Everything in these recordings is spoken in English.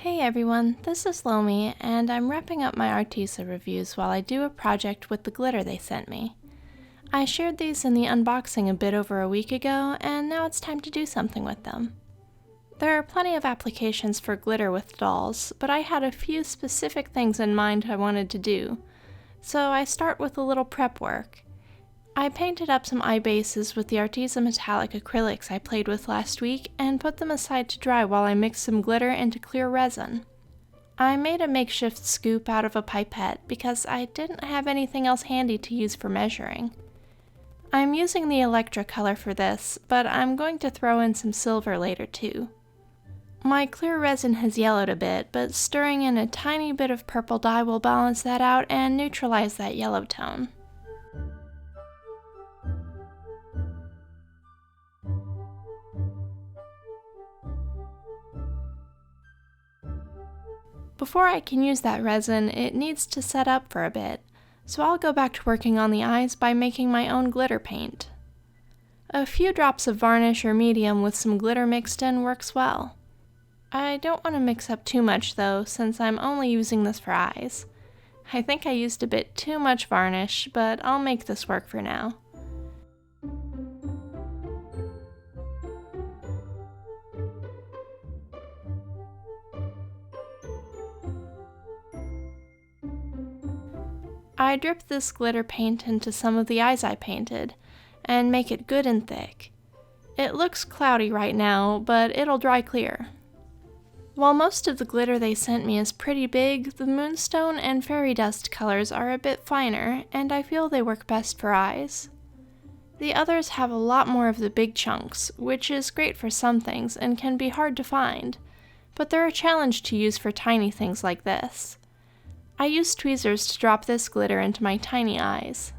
Hey everyone, this is Lomi, and I'm wrapping up my Arteza reviews while I do a project with the glitter they sent me. I shared these in the unboxing a bit over a week ago, and now it's time to do something with them. There are plenty of applications for glitter with dolls, but I had a few specific things in mind I wanted to do, so I start with a little prep work. I painted up some eye bases with the Arteza metallic acrylics I played with last week and put them aside to dry while I mixed some glitter into clear resin. I made a makeshift scoop out of a pipette because I didn't have anything else handy to use for measuring. I'm using the Electra color for this, but I'm going to throw in some silver later too. My clear resin has yellowed a bit, but stirring in a tiny bit of purple dye will balance that out and neutralize that yellow tone. Before I can use that resin, it needs to set up for a bit, so I'll go back to working on the eyes by making my own glitter paint. A few drops of varnish or medium with some glitter mixed in works well. I don't want to mix up too much though, since I'm only using this for eyes. I think I used a bit too much varnish, but I'll make this work for now. I drip this glitter paint into some of the eyes I painted, and make it good and thick. It looks cloudy right now, but it'll dry clear. While most of the glitter they sent me is pretty big, the moonstone and fairy dust colors are a bit finer, and I feel they work best for eyes. The others have a lot more of the big chunks, which is great for some things and can be hard to find, but they're a challenge to use for tiny things like this. I used tweezers to drop this glitter into my tiny eyes.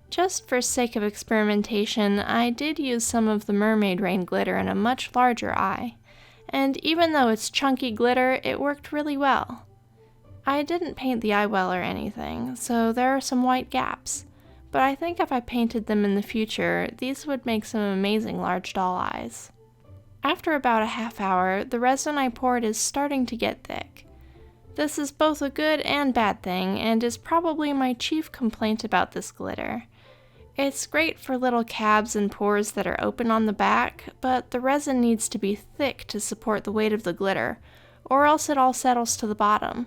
Just for sake of experimentation, I did use some of the mermaid rain glitter in a much larger eye, and even though it's chunky glitter, it worked really well. I didn't paint the eye well or anything, so there are some white gaps, but I think if I painted them in the future, these would make some amazing large doll eyes. After about a half hour, the resin I poured is starting to get thick. This is both a good and bad thing, and is probably my chief complaint about this glitter. It's great for little cabs and pores that are open on the back, but the resin needs to be thick to support the weight of the glitter, or else it all settles to the bottom.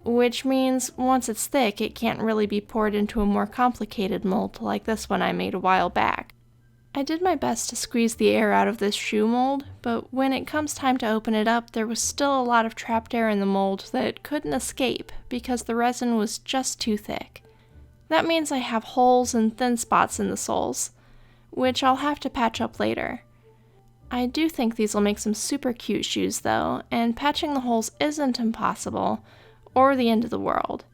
Which means, once it's thick, it can't really be poured into a more complicated mold like this one I made a while back. I did my best to squeeze the air out of this shoe mold, but when it comes time to open it up, there was still a lot of trapped air in the mold that couldn't escape because the resin was just too thick. That means I have holes and thin spots in the soles, which I'll have to patch up later. I do think these will make some super cute shoes though, and patching the holes isn't impossible, or the end of the world.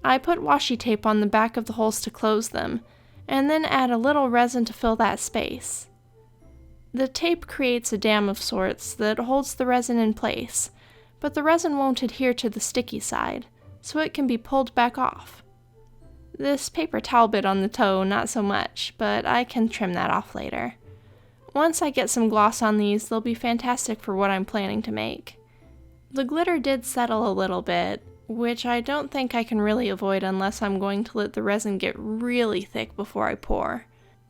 I put washi tape on the back of the holes to close them, and then add a little resin to fill that space. The tape creates a dam of sorts that holds the resin in place, but the resin won't adhere to the sticky side, so it can be pulled back off. This paper towel bit on the toe, not so much, but I can trim that off later. Once I get some gloss on these, they'll be fantastic for what I'm planning to make. The glitter did settle a little bit, which I don't think I can really avoid unless I'm going to let the resin get really thick before I pour.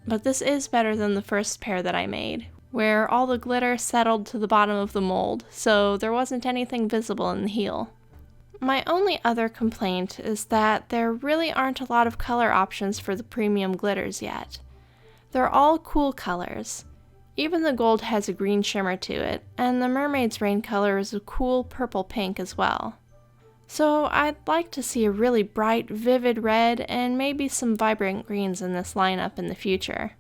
But this is better than the first pair that I made, where all the glitter settled to the bottom of the mold, so there wasn't anything visible in the heel. My only other complaint is that there really aren't a lot of color options for the premium glitters yet. They're all cool colors. Even the gold has a green shimmer to it, and the mermaid's rain color is a cool purple pink as well. So I'd like to see a really bright, vivid red and maybe some vibrant greens in this lineup in the future.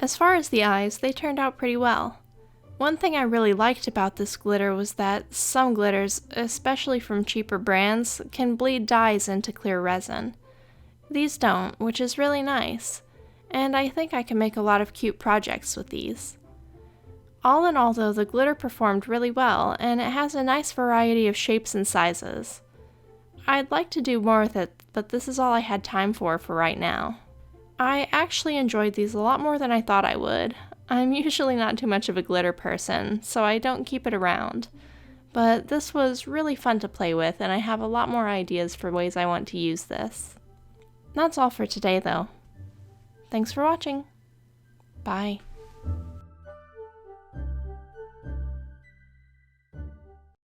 As far as the eyes, they turned out pretty well. One thing I really liked about this glitter was that some glitters, especially from cheaper brands, can bleed dyes into clear resin. These don't, which is really nice, and I think I can make a lot of cute projects with these. All in all though, the glitter performed really well, and it has a nice variety of shapes and sizes. I'd like to do more with it, but this is all I had time for right now. I actually enjoyed these a lot more than I thought I would. I'm usually not too much of a glitter person, so I don't keep it around. But this was really fun to play with, and I have a lot more ideas for ways I want to use this. That's all for today though. Thanks for watching. Bye.